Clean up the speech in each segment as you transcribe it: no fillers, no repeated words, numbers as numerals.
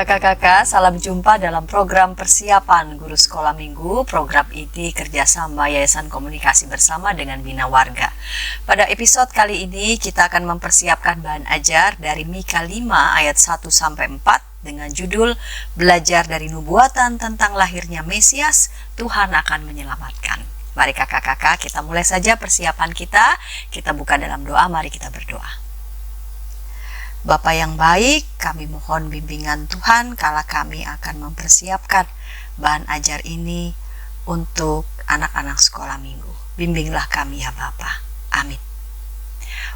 Kakak-kakak, salam jumpa dalam program persiapan Guru Sekolah Minggu. Program ini kerjasama Yayasan Komunikasi Bersama dengan Bina Warga. Pada episode kali ini kita akan mempersiapkan bahan ajar dari Mika 5 ayat 1-4 dengan judul Belajar dari Nubuatan tentang lahirnya Mesias, Tuhan akan menyelamatkan. Mari kakak-kakak, kita mulai saja persiapan kita. Kita buka dalam doa, mari kita berdoa. Bapa yang baik, kami mohon bimbingan Tuhan kala kami akan mempersiapkan bahan ajar ini untuk anak-anak sekolah minggu. Bimbinglah kami ya Bapa. Amin.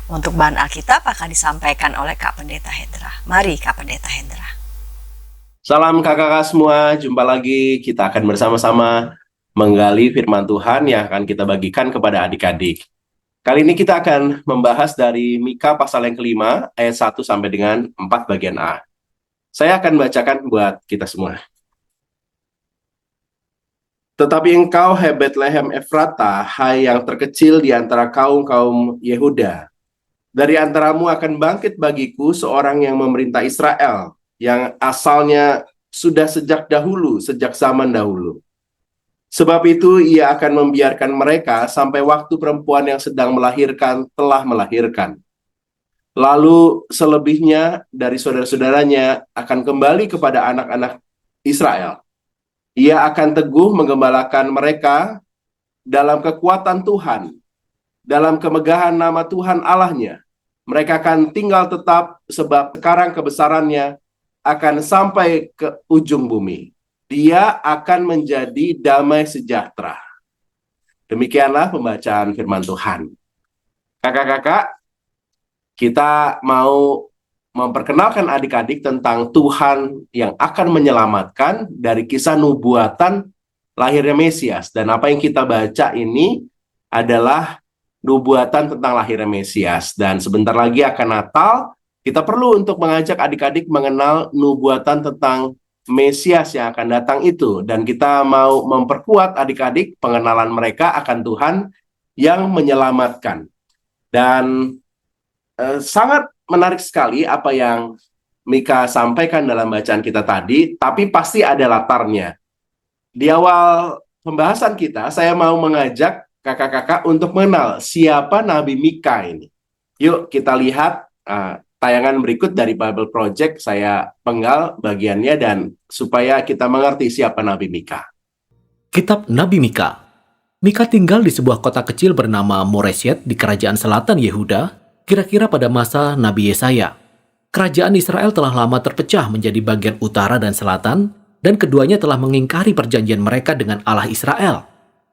Untuk bahan Alkitab akan disampaikan oleh Kak Pendeta Hendra. Mari Kak Pendeta Hendra. Salam kakak-kakak semua, jumpa lagi. Kita akan bersama-sama menggali firman Tuhan yang akan kita bagikan kepada adik-adik. Kali ini kita akan membahas dari Mika pasal yang kelima, ayat 1 sampai dengan 4 bagian A. Saya akan bacakan buat kita semua. Tetapi engkau, hai Betlehem Efrata, hai yang terkecil di antara kaum-kaum Yehuda, dari antaramu akan bangkit bagiku seorang yang memerintah Israel, yang asalnya sudah sejak dahulu, sejak zaman dahulu. Sebab itu ia akan membiarkan mereka sampai waktu perempuan yang sedang melahirkan telah melahirkan. Lalu selebihnya dari saudara-saudaranya akan kembali kepada anak-anak Israel. Ia akan teguh menggembalakan mereka dalam kekuatan Tuhan, dalam kemegahan nama Tuhan Allahnya. Mereka akan tinggal tetap sebab sekarang kebesarannya akan sampai ke ujung bumi. Dia akan menjadi damai sejahtera. Demikianlah pembacaan firman Tuhan. Kakak-kakak, kita mau memperkenalkan adik-adik tentang Tuhan yang akan menyelamatkan dari kisah nubuatan lahirnya Mesias. Dan apa yang kita baca ini adalah nubuatan tentang lahirnya Mesias. Dan sebentar lagi akan Natal, kita perlu untuk mengajak adik-adik mengenal nubuatan tentang Mesias yang akan datang itu, dan kita mau memperkuat adik-adik pengenalan mereka akan Tuhan yang menyelamatkan. Dan sangat menarik sekali apa yang Mika sampaikan dalam bacaan kita tadi, tapi pasti ada latarnya. Di awal pembahasan kita, saya mau mengajak kakak-kakak untuk mengenal siapa Nabi Mika ini. Yuk kita lihat tayangan berikut dari Bible Project. Saya penggal bagiannya dan supaya kita mengerti siapa Nabi Mika. Kitab Nabi Mika. Mika tinggal di sebuah kota kecil bernama Moresyet di kerajaan selatan Yehuda, kira-kira pada masa Nabi Yesaya. Kerajaan Israel telah lama terpecah menjadi bagian utara dan selatan, dan keduanya telah mengingkari perjanjian mereka dengan Allah Israel.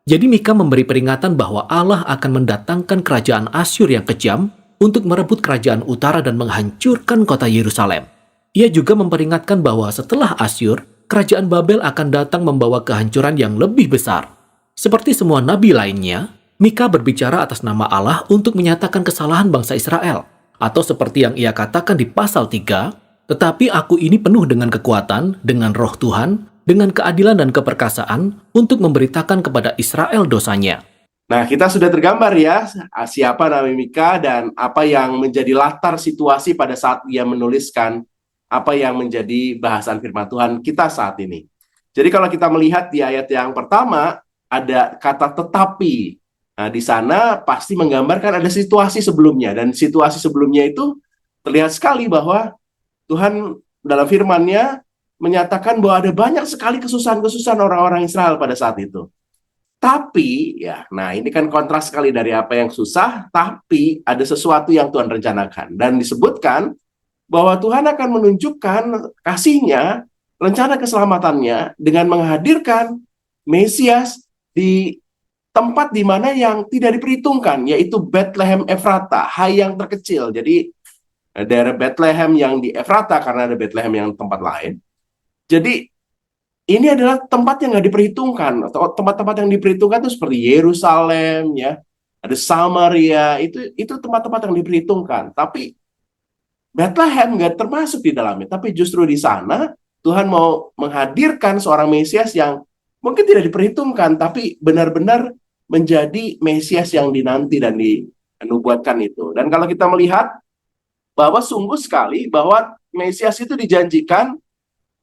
Jadi Mika memberi peringatan bahwa Allah akan mendatangkan kerajaan Asyur yang kejam untuk merebut kerajaan utara dan menghancurkan kota Yerusalem. Ia juga memperingatkan bahwa setelah Asyur, kerajaan Babel akan datang membawa kehancuran yang lebih besar. Seperti semua nabi lainnya, Mika berbicara atas nama Allah untuk menyatakan kesalahan bangsa Israel. Atau seperti yang ia katakan di pasal 3, tetapi aku ini penuh dengan kekuatan, dengan roh Tuhan, dengan keadilan dan keperkasaan untuk memberitakan kepada Israel dosanya. Nah, kita sudah tergambar ya, siapa Nabi Mika dan apa yang menjadi latar situasi pada saat ia menuliskan apa yang menjadi bahasan firman Tuhan kita saat ini. Jadi kalau kita melihat di ayat yang pertama, ada kata tetapi. Nah, di sana pasti menggambarkan ada situasi sebelumnya. Dan situasi sebelumnya itu terlihat sekali bahwa Tuhan dalam firman-Nya menyatakan bahwa ada banyak sekali kesusahan-kesusahan orang-orang Israel pada saat itu. Tapi, ya, nah ini kan kontras sekali dari apa yang susah, tapi ada sesuatu yang Tuhan rencanakan. Dan disebutkan bahwa Tuhan akan menunjukkan kasih-Nya, rencana keselamatannya dengan menghadirkan Mesias di tempat di mana yang tidak diperhitungkan, yaitu Betlehem Efrata, hai yang terkecil. Jadi, daerah Betlehem yang di Efrata, karena ada Betlehem yang tempat lain. Jadi, ini adalah tempat yang nggak diperhitungkan, atau tempat-tempat yang diperhitungkan itu seperti Yerusalem, ya, ada Samaria, itu tempat-tempat yang diperhitungkan. Tapi Bethlehem nggak termasuk di dalamnya. Tapi justru di sana Tuhan mau menghadirkan seorang Mesias yang mungkin tidak diperhitungkan, tapi benar-benar menjadi Mesias yang dinanti dan dinubuatkan itu. Dan kalau kita melihat bahwa sungguh sekali bahwa Mesias itu dijanjikan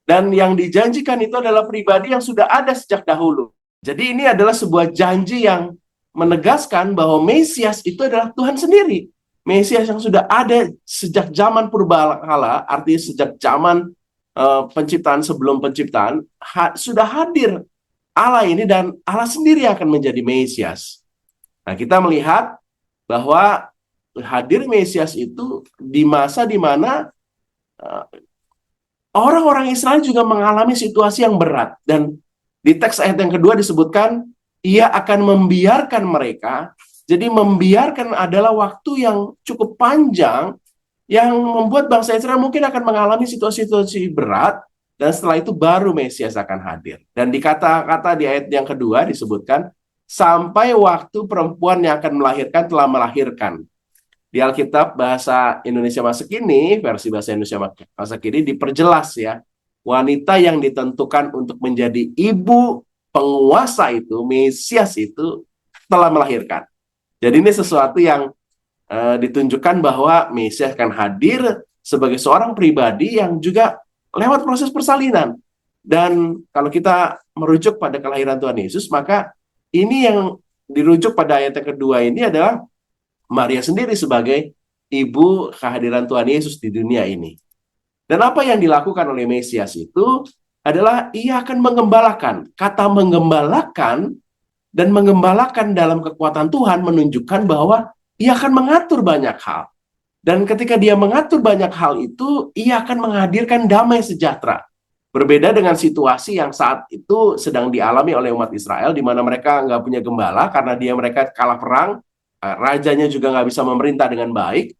Dan yang dijanjikan itu adalah pribadi yang sudah ada sejak dahulu. Jadi ini adalah sebuah janji yang menegaskan bahwa Mesias itu adalah Tuhan sendiri. Mesias yang sudah ada sejak zaman purbakala, artinya sejak zaman penciptaan sebelum penciptaan, sudah hadir Allah ini, dan Allah sendiri akan menjadi Mesias. Nah, kita melihat bahwa hadir Mesias itu di masa di mana orang-orang Israel juga mengalami situasi yang berat. Dan di teks ayat yang kedua disebutkan, ia akan membiarkan mereka. Jadi membiarkan adalah waktu yang cukup panjang yang membuat bangsa Israel mungkin akan mengalami situasi-situasi berat, dan setelah itu baru Mesias akan hadir. Dan di kata-kata di ayat yang kedua disebutkan, sampai waktu perempuan yang akan melahirkan telah melahirkan. Di Alkitab bahasa Indonesia masa kini, versi bahasa Indonesia masa kini diperjelas ya, wanita yang ditentukan untuk menjadi ibu penguasa itu, Mesias itu telah melahirkan. Jadi ini sesuatu yang ditunjukkan bahwa Mesias akan hadir sebagai seorang pribadi yang juga lewat proses persalinan. Dan kalau kita merujuk pada kelahiran Tuhan Yesus, maka ini yang dirujuk pada ayat yang kedua ini adalah Maria sendiri sebagai ibu kehadiran Tuhan Yesus di dunia ini. Dan apa yang dilakukan oleh Mesias itu adalah ia akan mengembalakan. Kata mengembalakan dan mengembalakan dalam kekuatan Tuhan menunjukkan bahwa ia akan mengatur banyak hal. Dan ketika dia mengatur banyak hal itu, ia akan menghadirkan damai sejahtera. Berbeda dengan situasi yang saat itu sedang dialami oleh umat Israel, di mana mereka nggak punya gembala karena mereka kalah perang, rajanya juga nggak bisa memerintah dengan baik,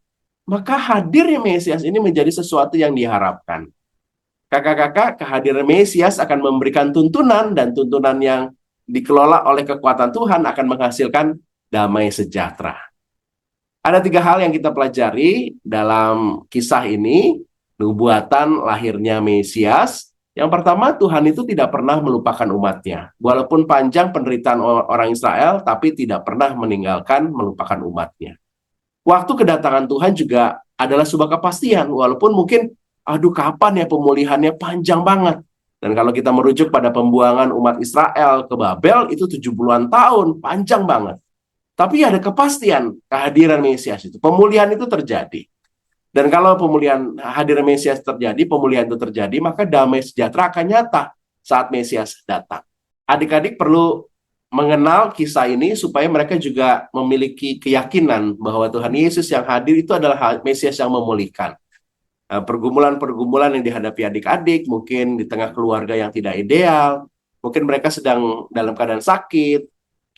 maka hadirnya Mesias ini menjadi sesuatu yang diharapkan. Kakak-kakak, kehadiran Mesias akan memberikan tuntunan, dan tuntunan yang dikelola oleh kekuatan Tuhan akan menghasilkan damai sejahtera. Ada 3 hal yang kita pelajari dalam kisah ini, nubuatan lahirnya Mesias. Yang pertama, Tuhan itu tidak pernah melupakan umatnya. Walaupun panjang penderitaan orang Israel, tapi tidak pernah melupakan umatnya. Waktu kedatangan Tuhan juga adalah sebuah kepastian, walaupun mungkin, kapan ya pemulihannya, panjang banget. Dan kalau kita merujuk pada pembuangan umat Israel ke Babel, itu 70-an tahun, panjang banget. Tapi ada kepastian kehadiran Mesias itu. Pemulihan itu terjadi. Dan kalau hadir Mesias terjadi, pemulihan itu terjadi, maka damai sejahtera akan nyata saat Mesias datang. Adik-adik perlu mengenal kisah ini supaya mereka juga memiliki keyakinan bahwa Tuhan Yesus yang hadir itu adalah Mesias yang memulihkan. Pergumulan-pergumulan yang dihadapi adik-adik, mungkin di tengah keluarga yang tidak ideal, mungkin mereka sedang dalam keadaan sakit,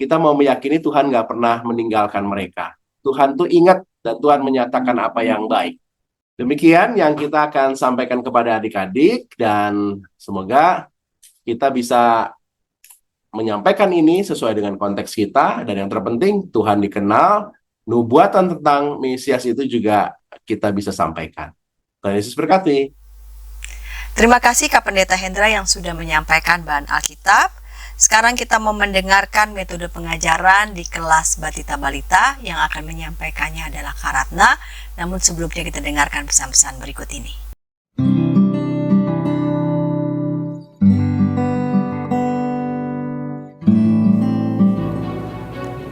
kita mau meyakini Tuhan nggak pernah meninggalkan mereka. Tuhan tuh ingat dan Tuhan menyatakan apa yang baik. Demikian yang kita akan sampaikan kepada adik-adik, dan semoga kita bisa menyampaikan ini sesuai dengan konteks kita, dan yang terpenting Tuhan dikenal, nubuatan tentang Mesias itu juga kita bisa sampaikan. Tuhan Yesus berkati. Terima kasih Kak Pendeta Hendra yang sudah menyampaikan bahan Alkitab. Sekarang kita mau mendengarkan metode pengajaran di kelas Batita Balita. Yang akan menyampaikannya adalah Kak Ratna. Namun sebelumnya kita dengarkan pesan-pesan berikut ini.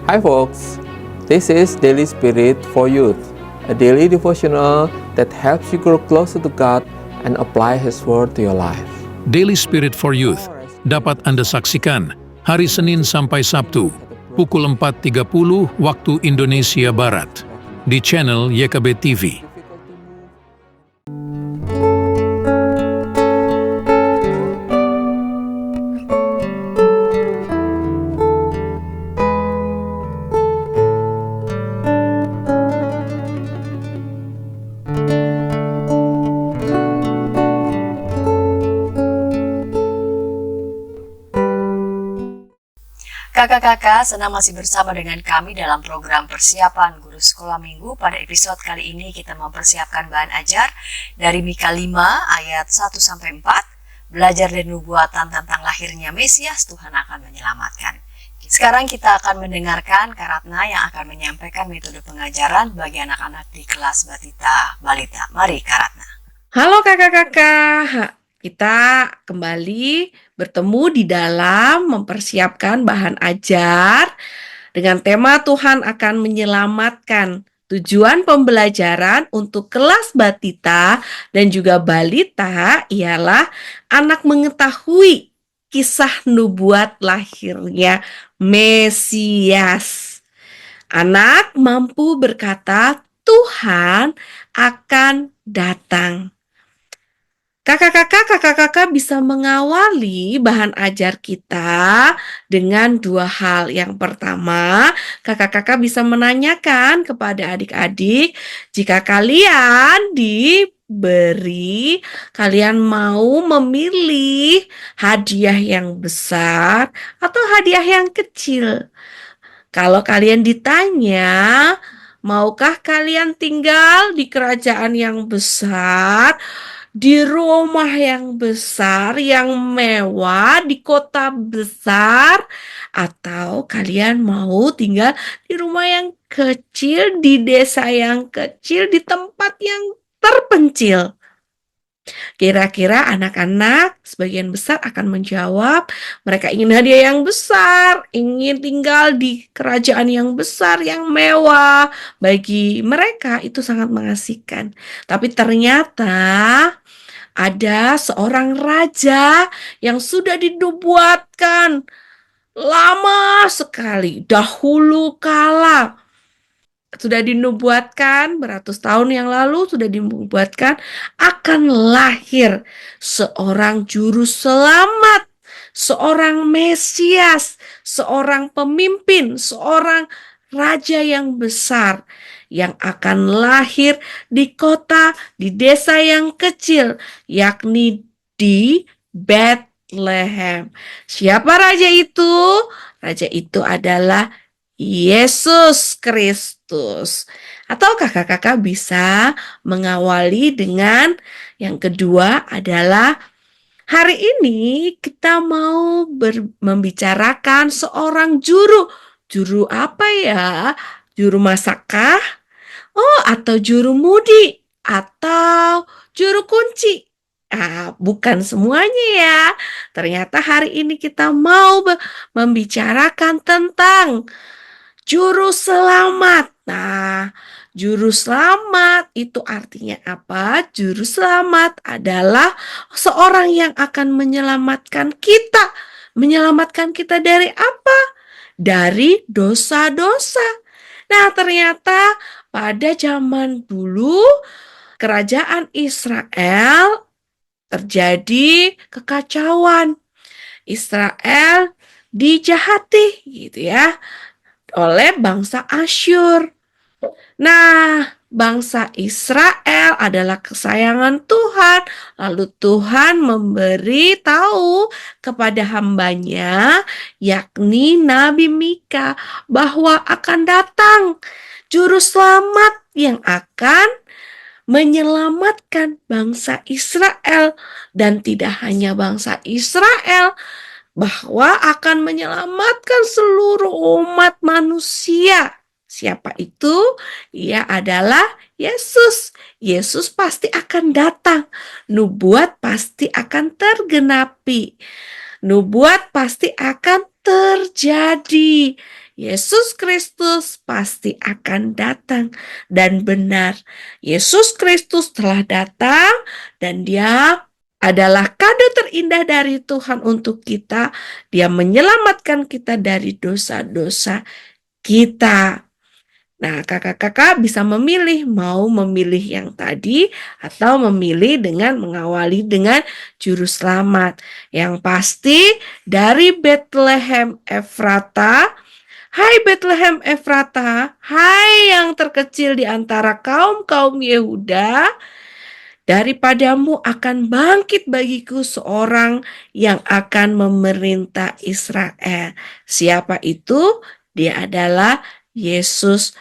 Hi folks, this is Daily Spirit for Youth, a daily devotional that helps you grow closer to God and apply His Word to your life. Daily Spirit for Youth dapat Anda saksikan hari Senin sampai Sabtu pukul 4.30 waktu Indonesia Barat di channel YKB TV. Kakak-kakak, senang masih bersama dengan kami dalam program persiapan guru sekolah minggu. Pada episode kali ini kita mempersiapkan bahan ajar dari Mika 5 ayat 1-4. Belajar dari nubuatan tentang lahirnya Mesias, Tuhan akan menyelamatkan. Sekarang kita akan mendengarkan Kak Ratna yang akan menyampaikan metode pengajaran bagi anak-anak di kelas Batita Balita. Mari Kak Ratna. Halo kakak-kakak, kita kembali bertemu di dalam mempersiapkan bahan ajar dengan tema Tuhan akan menyelamatkan. Tujuan pembelajaran untuk kelas batita dan juga balita ialah anak mengetahui kisah nubuat lahirnya Mesias. Anak mampu berkata, Tuhan akan datang. Kakak-kakak bisa mengawali bahan ajar kita dengan dua hal. Yang pertama, kakak-kakak bisa menanyakan kepada adik-adik, jika kalian diberi, kalian mau memilih hadiah yang besar atau hadiah yang kecil? Kalau kalian ditanya, maukah kalian tinggal di kerajaan yang besar, di rumah yang besar, yang mewah, di kota besar, atau kalian mau tinggal di rumah yang kecil, di desa yang kecil, di tempat yang terpencil? Kira-kira anak-anak sebagian besar akan menjawab, mereka ingin hadiah yang besar, ingin tinggal di kerajaan yang besar, yang mewah. Bagi mereka itu sangat mengasihkan. Tapi ternyata ada seorang raja yang sudah dinubuatkan lama sekali, dahulu kala. Sudah dinubuatkan beratus tahun yang lalu, sudah dinubuatkan akan lahir seorang juru selamat, seorang Mesias, seorang pemimpin, seorang raja yang besar yang akan lahir di kota, di desa yang kecil, yakni di Bethlehem. Siapa raja itu? Raja itu adalah Yesus Kristus. Atau kakak-kakak bisa mengawali dengan yang kedua adalah hari ini kita mau membicarakan seorang juru. Juru apa ya? Juru masakkah? Oh, atau juru mudi? Atau juru kunci? Bukan semuanya ya. Ternyata hari ini kita mau membicarakan tentang juru selamat. Nah, juru selamat itu artinya apa? Juru selamat adalah seorang yang akan menyelamatkan kita. Menyelamatkan kita dari apa? Dari dosa-dosa. Nah, ternyata pada zaman dulu kerajaan Israel terjadi kekacauan. Israel dijahati gitu ya oleh bangsa Asyur. Nah, bangsa Israel adalah kesayangan Tuhan. Lalu Tuhan memberi tahu kepada hambanya, yakni Nabi Mika, bahwa akan datang juru selamat yang akan menyelamatkan bangsa Israel. Dan tidak hanya bangsa Israel, bahwa akan menyelamatkan seluruh umat manusia. Siapa itu? Ia adalah Yesus. Yesus pasti akan datang. Nubuat pasti akan tergenapi. Nubuat pasti akan terjadi. Yesus Kristus pasti akan datang. Dan benar, Yesus Kristus telah datang dan Dia adalah kado terindah dari Tuhan untuk kita. Dia menyelamatkan kita dari dosa-dosa kita. Nah, kakak-kakak bisa memilih, mau memilih yang tadi atau memilih dengan mengawali dengan juru selamat. Yang pasti dari Bethlehem Efrata. Hai Bethlehem Efrata, hai yang terkecil di antara kaum-kaum Yehuda, daripadamu akan bangkit bagiku seorang yang akan memerintah Israel. Siapa itu? Dia adalah Yesus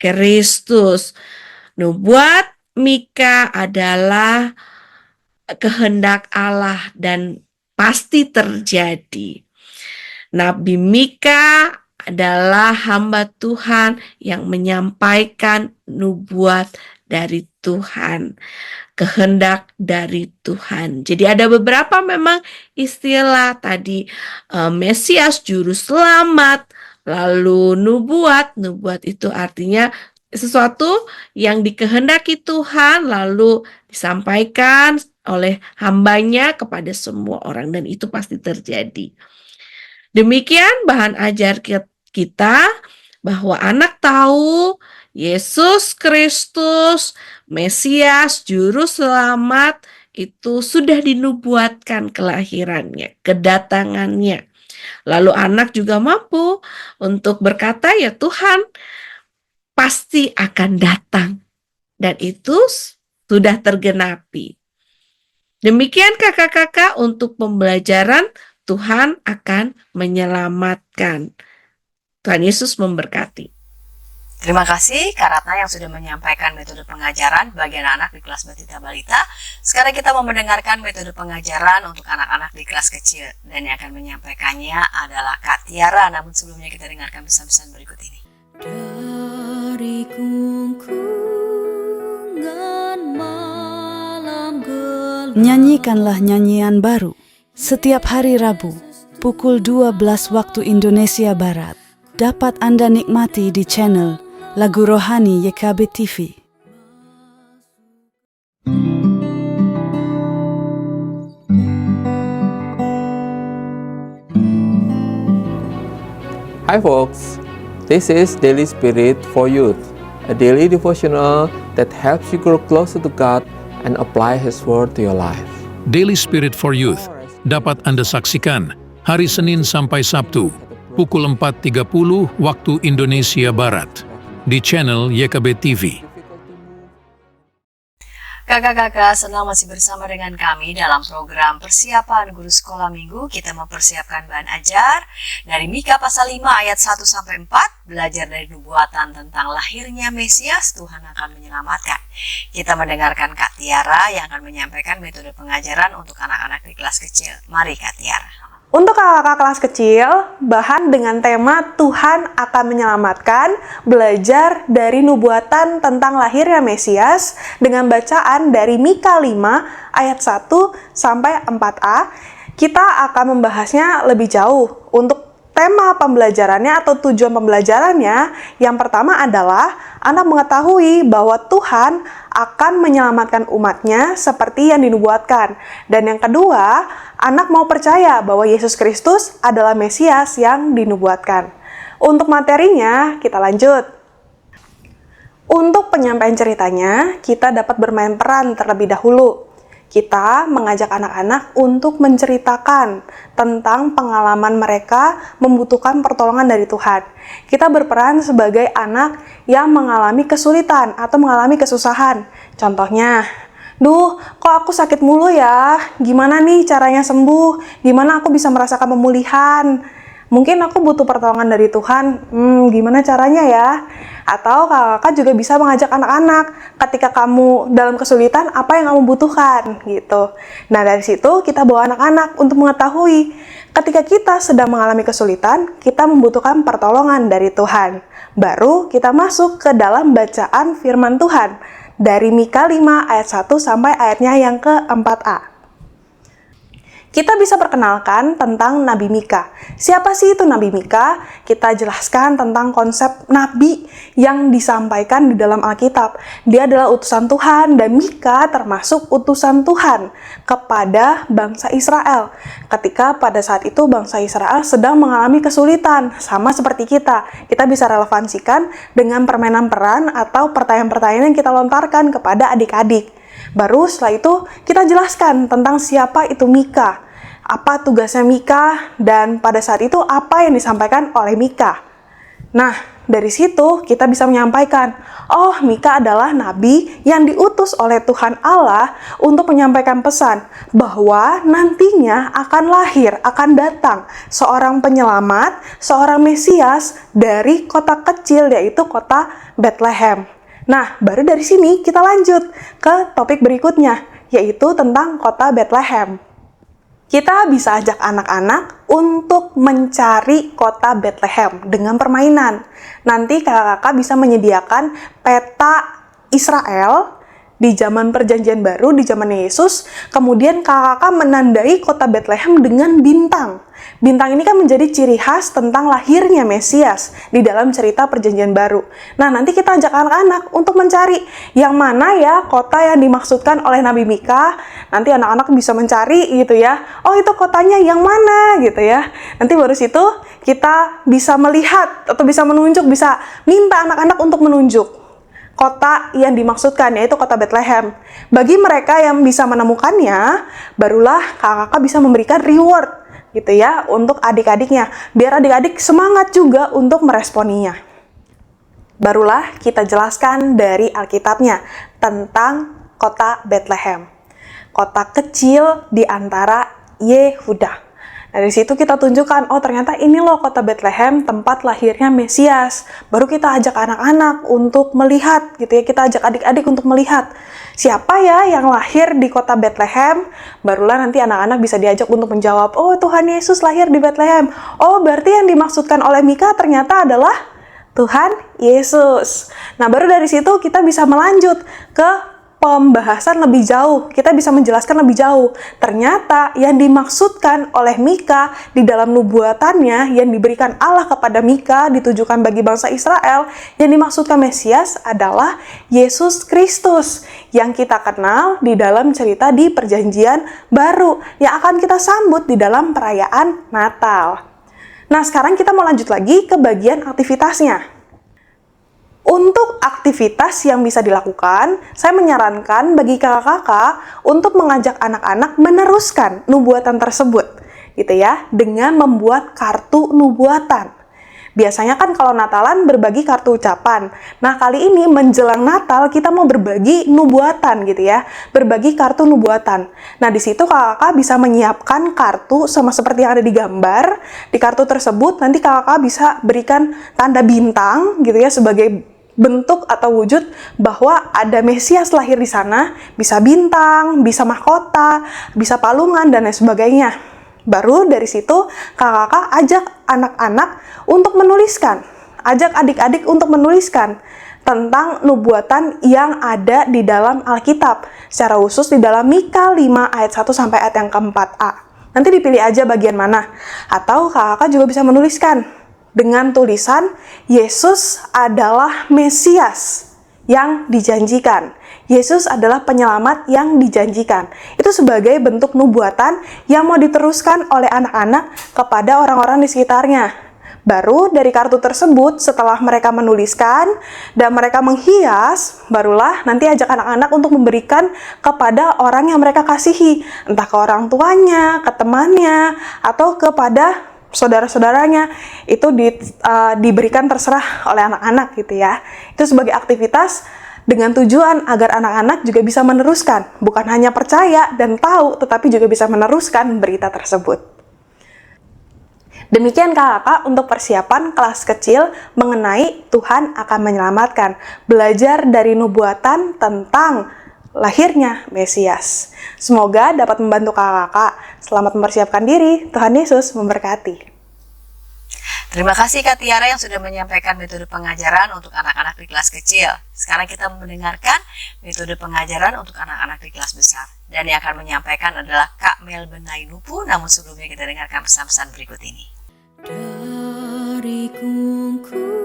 Kristus. Nubuat Mika adalah kehendak Allah dan pasti terjadi. Nabi Mika adalah hamba Tuhan yang menyampaikan nubuat dari Tuhan. kehendak dari Tuhan. Jadi ada beberapa memang istilah tadi, Mesias, juru selamat, lalu nubuat. Nubuat itu artinya sesuatu yang dikehendaki Tuhan lalu disampaikan oleh hambanya kepada semua orang, dan itu pasti terjadi. Demikian bahan ajar kita bahwa anak tahu Yesus Kristus, Mesias, Juru Selamat itu sudah dinubuatkan kelahirannya, kedatangannya. Lalu anak juga mampu untuk berkata, ya Tuhan pasti akan datang. Dan itu sudah tergenapi. Demikian kakak-kakak untuk pembelajaran Tuhan akan menyelamatkan. Tuhan Yesus memberkati. Terima kasih Kak Ratna yang sudah menyampaikan metode pengajaran bagi anak-anak di kelas Batita Balita. Sekarang kita mau mendengarkan metode pengajaran untuk anak-anak di kelas kecil. Dan yang akan menyampaikannya adalah Kak Tiara. Namun sebelumnya kita dengarkan pesan-pesan berikut ini. Dari kungkungan malam gelap, nyanyikanlah nyanyian baru setiap hari Rabu pukul 12 waktu Indonesia Barat. Dapat Anda nikmati di channel Lagu Rohani YKB TV. Hi folks, this is Daily Spirit for Youth, a daily devotional that helps you grow closer to God and apply His Word to your life. Daily Spirit for Youth dapat Anda saksikan hari Senin sampai Sabtu pukul 4.30 waktu Indonesia Barat di channel YKB TV. Kakak-kakak, senang masih bersama dengan kami dalam program persiapan guru sekolah minggu. Kita mempersiapkan bahan ajar dari Mika pasal 5 ayat 1-4, belajar dari nubuatan tentang lahirnya Mesias, Tuhan akan menyelamatkan. Kita mendengarkan Kak Tiara yang akan menyampaikan metode pengajaran untuk anak-anak di kelas kecil. Mari Kak Tiara. Untuk kakak-kakak kelas kecil, bahan dengan tema Tuhan akan menyelamatkan, belajar dari nubuatan tentang lahirnya Mesias dengan bacaan dari Mika 5 ayat 1-4a. Kita akan membahasnya lebih jauh. Untuk tema pembelajarannya atau tujuan pembelajarannya, yang pertama adalah anak mengetahui bahwa Tuhan akan menyelamatkan umatnya seperti yang dinubuatkan. Dan yang kedua, anak mau percaya bahwa Yesus Kristus adalah Mesias yang dinubuatkan. Untuk materinya, kita lanjut. Untuk penyampaian ceritanya, kita dapat bermain peran terlebih dahulu. Kita mengajak anak-anak untuk menceritakan tentang pengalaman mereka membutuhkan pertolongan dari Tuhan. Kita berperan sebagai anak yang mengalami kesulitan atau mengalami kesusahan. Contohnya, kok aku sakit mulu ya? Gimana nih caranya sembuh? Gimana aku bisa merasakan pemulihan? Mungkin aku butuh pertolongan dari Tuhan. Gimana caranya ya? Atau kakak juga bisa mengajak anak-anak, ketika kamu dalam kesulitan, apa yang kamu butuhkan, gitu. Nah, dari situ kita bawa anak-anak untuk mengetahui, ketika kita sedang mengalami kesulitan, kita membutuhkan pertolongan dari Tuhan. Baru kita masuk ke dalam bacaan firman Tuhan, dari Mika 5 ayat 1 sampai ayatnya yang ke-4a. Kita bisa perkenalkan tentang Nabi Mika. Siapa sih itu Nabi Mika? Kita jelaskan tentang konsep Nabi yang disampaikan di dalam Alkitab. Dia adalah utusan Tuhan dan Mika termasuk utusan Tuhan kepada bangsa Israel. Ketika pada saat itu bangsa Israel sedang mengalami kesulitan, sama seperti kita. Kita bisa relevansikan dengan permainan peran atau pertanyaan-pertanyaan yang kita lontarkan kepada adik-adik. Baru setelah itu kita jelaskan tentang siapa itu Mika, apa tugasnya Mika, dan pada saat itu apa yang disampaikan oleh Mika. Nah, dari situ kita bisa menyampaikan, oh Mika adalah nabi yang diutus oleh Tuhan Allah untuk menyampaikan pesan bahwa nantinya akan lahir, akan datang seorang penyelamat, seorang Mesias dari kota kecil yaitu kota Bethlehem. Nah, baru dari sini kita lanjut ke topik berikutnya, yaitu tentang kota Bethlehem. Kita bisa ajak anak-anak untuk mencari kota Bethlehem dengan permainan. Nanti kakak-kakak bisa menyediakan peta Israel di zaman Perjanjian Baru, di zaman Yesus, kemudian kakak-kakak menandai kota Bethlehem dengan bintang. Bintang ini kan menjadi ciri khas tentang lahirnya Mesias di dalam cerita Perjanjian Baru. Nah, nanti kita ajak anak-anak untuk mencari yang mana ya kota yang dimaksudkan oleh Nabi Mika. Nanti anak-anak bisa mencari gitu ya. Oh, itu kotanya yang mana gitu ya. Nanti baru situ kita bisa melihat atau bisa menunjuk, bisa minta anak-anak untuk menunjuk kota yang dimaksudkan, yaitu kota Bethlehem. Bagi mereka yang bisa menemukannya, barulah kakak-kakak bisa memberikan reward gitu ya untuk adik-adiknya, biar adik-adik semangat juga untuk meresponinya. Barulah kita jelaskan dari Alkitabnya tentang kota Bethlehem, kota kecil di antara Yehuda. Dari situ kita tunjukkan, oh ternyata ini loh kota Bethlehem, tempat lahirnya Mesias. Baru kita ajak anak-anak untuk melihat, gitu ya. Kita ajak adik-adik untuk melihat siapa ya yang lahir di kota Bethlehem. Barulah nanti anak-anak bisa diajak untuk menjawab, oh Tuhan Yesus lahir di Bethlehem. Oh berarti yang dimaksudkan oleh Mika ternyata adalah Tuhan Yesus. Nah baru dari situ kita bisa melanjut ke pembahasan lebih jauh, kita bisa menjelaskan lebih jauh. Ternyata yang dimaksudkan oleh Mika di dalam nubuatannya yang diberikan Allah kepada Mika ditujukan bagi bangsa Israel, yang dimaksudkan Mesias adalah Yesus Kristus yang kita kenal di dalam cerita di Perjanjian Baru yang akan kita sambut di dalam perayaan Natal. Nah, sekarang kita mau lanjut lagi ke bagian aktivitasnya. Untuk aktivitas yang bisa dilakukan, saya menyarankan bagi kakak-kakak untuk mengajak anak-anak meneruskan nubuatan tersebut, gitu ya, dengan membuat kartu nubuatan. Biasanya kan kalau Natalan berbagi kartu ucapan. Nah, kali ini menjelang Natal kita mau berbagi nubuatan gitu ya, berbagi kartu nubuatan. Nah, di situ kakak-kakak bisa menyiapkan kartu sama seperti yang ada di gambar. Di kartu tersebut nanti kakak-kakak bisa berikan tanda bintang gitu ya sebagai bentuk atau wujud bahwa ada Mesias lahir di sana, bisa bintang, bisa mahkota, bisa palungan, dan lain sebagainya. Baru dari situ kakak-kakak ajak anak-anak untuk menuliskan, ajak adik-adik untuk menuliskan tentang nubuatan yang ada di dalam Alkitab, secara khusus di dalam Mika 5 ayat 1 sampai ayat yang ke-4a. Nanti dipilih aja bagian mana, atau kakak-kakak juga bisa menuliskan dengan tulisan Yesus adalah Mesias yang dijanjikan. Yesus adalah penyelamat yang dijanjikan. Itu sebagai bentuk nubuatan yang mau diteruskan oleh anak-anak kepada orang-orang di sekitarnya. Baru dari kartu tersebut, setelah mereka menuliskan dan mereka menghias, barulah nanti ajak anak-anak untuk memberikan kepada orang yang mereka kasihi. Entah ke orang tuanya, ke temannya, atau kepada saudara-saudaranya. Itu diberikan terserah oleh anak-anak gitu ya. Itu sebagai aktivitas dengan tujuan agar anak-anak juga bisa meneruskan, bukan hanya percaya dan tahu, tetapi juga bisa meneruskan berita tersebut. Demikian kakak untuk persiapan kelas kecil mengenai Tuhan akan menyelamatkan, belajar dari nubuatan tentang lahirnya Mesias. Semoga dapat membantu kakak-kakak. Selamat mempersiapkan diri. Tuhan Yesus memberkati. Terima kasih Kak Tiara yang sudah menyampaikan metode pengajaran untuk anak-anak di kelas kecil. Sekarang kita mendengarkan metode pengajaran untuk anak-anak di kelas besar. Dan yang akan menyampaikan adalah Kak Melben Nainupu, namun sebelumnya kita dengarkan pesan-pesan berikut ini. Dari kungkungan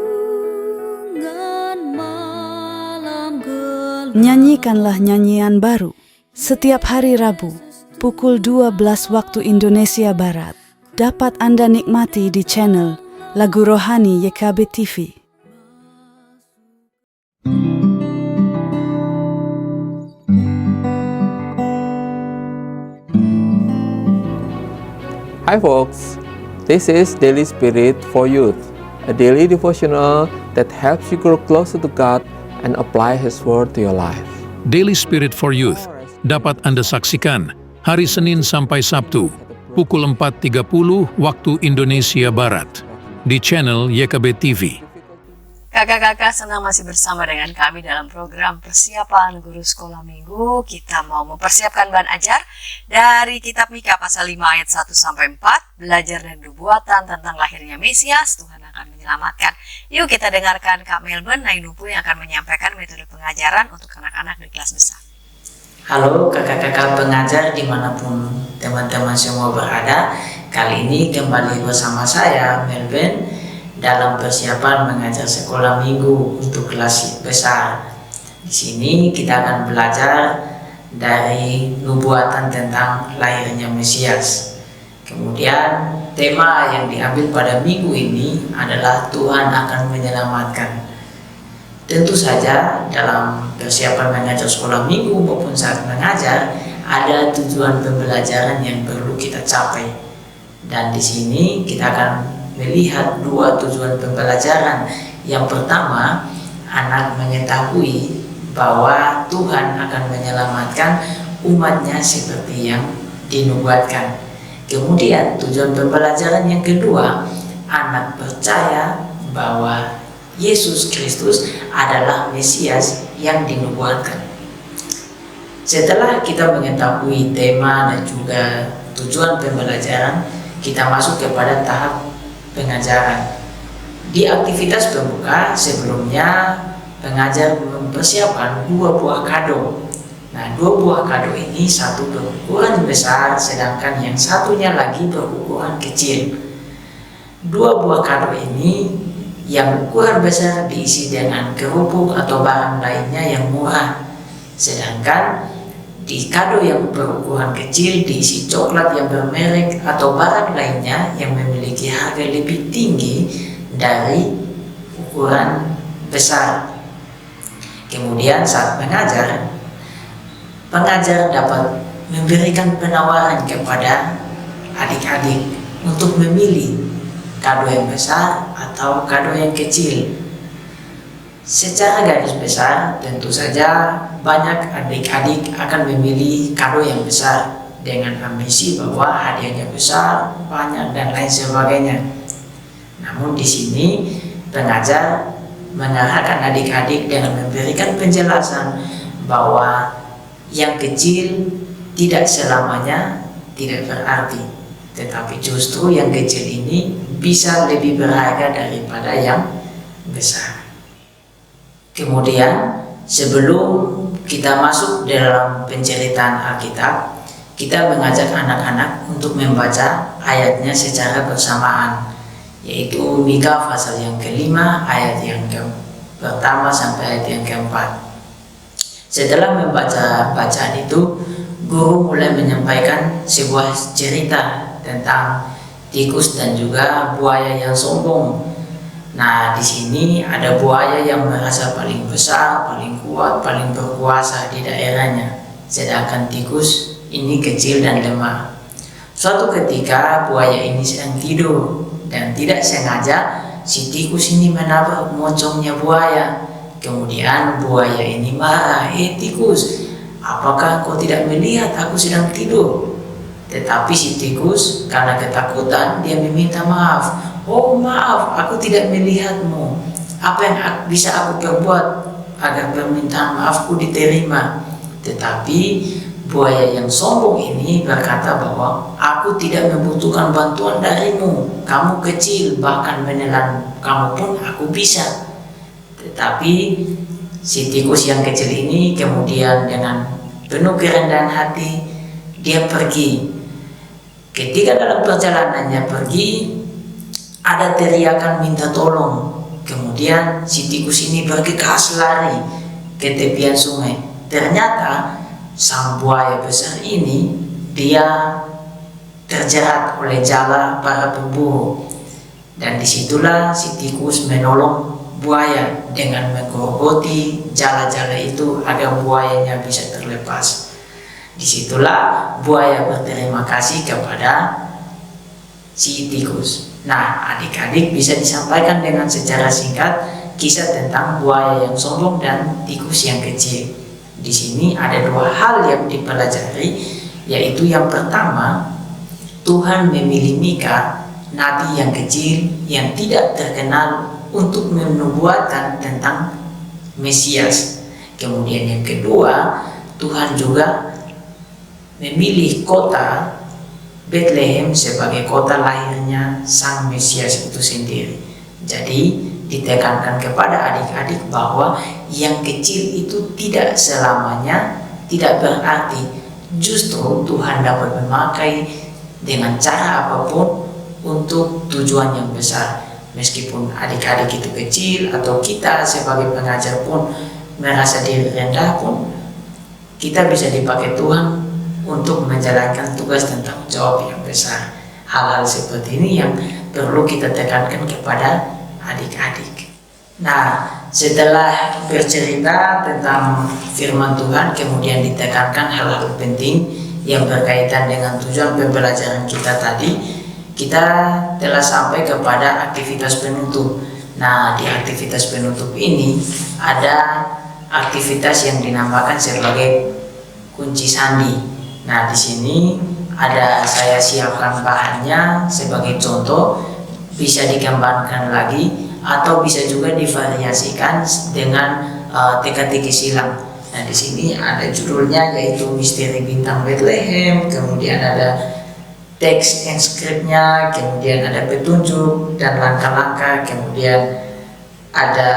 malam gelap, Nyanyikanlah nyanyian baru setiap hari Rabu pukul 12 waktu Indonesia Barat. Dapat Anda nikmati di channel Lagu Rohani YKB TV. Hi folks, this is Daily Spirit for Youth, a daily devotional that helps you grow closer to God and apply His Word to your life. Daily Spirit for Youth dapat Anda saksikan hari Senin sampai Sabtu pukul 4.30 waktu Indonesia Barat di channel YKB TV. Kakak-kakak senang masih bersama dengan kami dalam program persiapan guru sekolah minggu. Kita mau mempersiapkan bahan ajar dari kitab Mika pasal 5 ayat 1 sampai 4, belajar dan nubuatan tentang lahirnya Mesias, Tuhan akan menyelamatkan. Yuk kita dengarkan Kak Melben Nainupu yang akan menyampaikan metode pengajaran untuk anak-anak di kelas besar. Halo kakak-kakak pengajar dimanapun teman-teman semua berada. Kali ini kembali bersama saya Melvin dalam persiapan mengajar sekolah minggu untuk kelas besar. Di sini kita akan belajar dari nubuatan tentang lahirnya Mesias. Kemudian tema yang diambil pada minggu ini adalah Tuhan akan menyelamatkan. Tentu saja dalam persiapan mengajar sekolah minggu maupun saat mengajar ada tujuan pembelajaran yang perlu kita capai. Dan di sini kita akan melihat dua tujuan pembelajaran. Yang pertama, anak mengetahui bahwa Tuhan akan menyelamatkan umatnya seperti yang dinubuatkan. Kemudian tujuan pembelajaran yang kedua, anak percaya bahwa Yesus Kristus adalah Mesias yang dinubuatkan. Setelah kita mengetahui tema dan juga tujuan pembelajaran, kita masuk kepada tahap pengajaran. Di aktivitas pembuka sebelumnya, pengajar mempersiapkan dua buah kado. Nah, dua buah kado ini satu berukuran besar, sedangkan yang satunya lagi berukuran kecil. Dua buah kado ini yang ukuran besar diisi dengan kerupuk atau barang lainnya yang murah, sedangkan di kado yang berukuran kecil diisi coklat yang bermerek atau barang lainnya yang memiliki harga lebih tinggi dari ukuran besar. Kemudian saat mengajar, pengajar dapat memberikan penawaran kepada adik-adik untuk memilih kado yang besar atau kado yang kecil. Secara garis besar, tentu saja banyak adik-adik akan memilih kado yang besar dengan ambisi bahwa hadiahnya besar, banyak dan lain sebagainya. Namun di sini pengajar mengarahkan adik-adik dengan memberikan penjelasan bahwa yang kecil tidak selamanya tidak berarti, tetapi justru yang kecil ini bisa lebih berharga daripada yang besar. Kemudian sebelum kita masuk dalam penceritaan Alkitab, kita mengajak anak-anak untuk membaca ayatnya secara bersamaan, yaitu Mika pasal yang kelima ayat yang pertama sampai ayat yang keempat. Setelah membaca bacaan itu, guru mulai menyampaikan sebuah cerita tentang tikus dan juga buaya yang sombong. Nah, di sini ada buaya yang merasa paling besar, paling kuat, paling berkuasa di daerahnya, sedangkan tikus ini kecil dan lemah. Suatu ketika buaya ini sedang tidur dan tidak sengaja si tikus ini menabrak mocongnya buaya. Kemudian buaya ini marah, tikus, apakah kau tidak melihat aku sedang tidur?" Tetapi si tikus karena ketakutan dia meminta maaf. "Oh maaf, aku tidak melihatmu. Apa yang bisa aku perbuat agar permintaan maafku diterima?" Tetapi buaya yang sombong ini berkata bahwa, "Aku tidak membutuhkan bantuan darimu. Kamu kecil, bahkan menelan kamu pun aku bisa." Tetapi si tikus yang kecil ini kemudian dengan penuh kerendahan hati dia pergi. Ketika dalam perjalanannya pergi, ada teriakan minta tolong. Kemudian si tikus ini bergegas lari ke tepian sungai. Ternyata sang buaya besar ini dia terjerat oleh jala para pemburu. Dan disitulah si tikus menolong buaya dengan menggerogoti jala-jala itu agar buayanya bisa terlepas. Disitulah buaya berterima kasih kepada si tikus. Nah, adik-adik bisa disampaikan dengan secara singkat kisah tentang buaya yang sombong dan tikus yang kecil. Di sini ada dua hal yang dipelajari, yaitu yang pertama, Tuhan memilih Mika, nabi yang kecil yang tidak terkenal, untuk menubuatkan tentang Mesias. Kemudian yang kedua, Tuhan juga memilih kota Bethlehem sebagai kota lahirnya sang Mesias itu sendiri. Jadi ditekankan kepada adik-adik bahwa yang kecil itu tidak selamanya tidak berarti justru Tuhan dapat memakai dengan cara apapun untuk tujuan yang besar. Meskipun adik-adik itu kecil atau kita sebagai pengajar pun merasa diri rendah pun, kita bisa dipakai Tuhan untuk menjalankan tugas dan tanggung jawab yang besar. Hal-hal seperti ini yang perlu kita tekankan kepada adik-adik. Nah, setelah bercerita tentang firman Tuhan, kemudian ditekankan hal-hal penting yang berkaitan dengan tujuan pembelajaran kita tadi, kita telah sampai kepada aktivitas penutup. Nah, di aktivitas penutup ini ada aktivitas yang dinamakan sebagai kunci sandi. Nah, di sini ada saya siapkan bahannya sebagai contoh, bisa digambarkan lagi atau bisa juga divariasikan dengan teka-teki silang. Nah, di sini ada judulnya yaitu Misteri Bintang Bethlehem, kemudian ada teks yang skripnya, kemudian ada petunjuk dan langkah-langkah, kemudian ada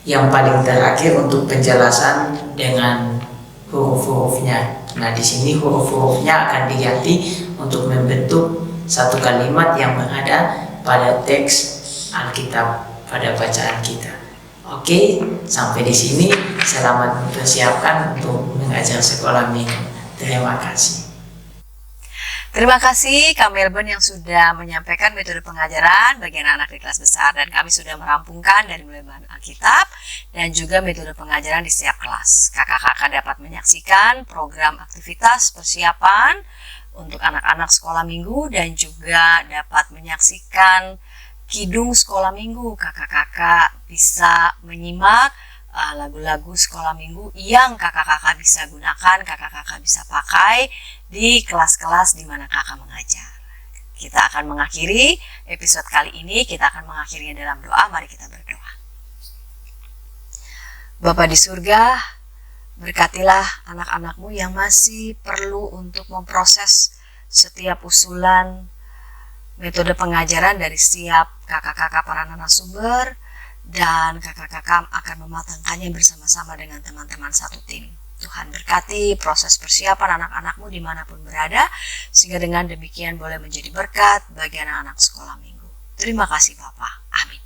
yang paling terakhir untuk penjelasan dengan huruf-hurufnya. Nah, di sini huruf-hurufnya akan diganti untuk membentuk satu kalimat yang berada pada teks Alkitab pada bacaan kita. Oke, sampai di sini selamat mempersiapkan untuk mengajar sekolah minggu. Terima kasih. Terima kasih Kak Melbourne yang sudah menyampaikan metode pengajaran bagi anak-anak di kelas besar, dan kami sudah merampungkan dari mulai bahan Alkitab dan juga metode pengajaran di setiap kelas. Kakak-kakak dapat menyaksikan program aktivitas persiapan untuk anak-anak sekolah minggu dan juga dapat menyaksikan kidung sekolah minggu. Kakak-kakak bisa menyimak lagu-lagu sekolah minggu yang kakak-kakak bisa gunakan, kakak-kakak bisa pakai di kelas-kelas di mana kakak mengajar. Kita akan mengakhiri episode kali ini, kita akan mengakhirinya dalam doa. Mari kita berdoa. Bapa di surga, berkatilah anak-anakmu yang masih perlu untuk memproses setiap usulan metode pengajaran dari setiap kakak-kakak para narasumber, dan kakak-kakak akan mematangkannya bersama-sama dengan teman-teman satu tim. Tuhan berkati proses persiapan anak-anakmu dimanapun berada, sehingga dengan demikian boleh menjadi berkat bagi anak-anak sekolah minggu. Terima kasih Bapak. Amin.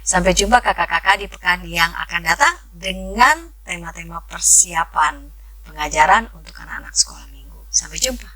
Sampai jumpa kakak-kakak di pekan yang akan datang dengan tema-tema persiapan pengajaran untuk anak-anak sekolah minggu. Sampai jumpa.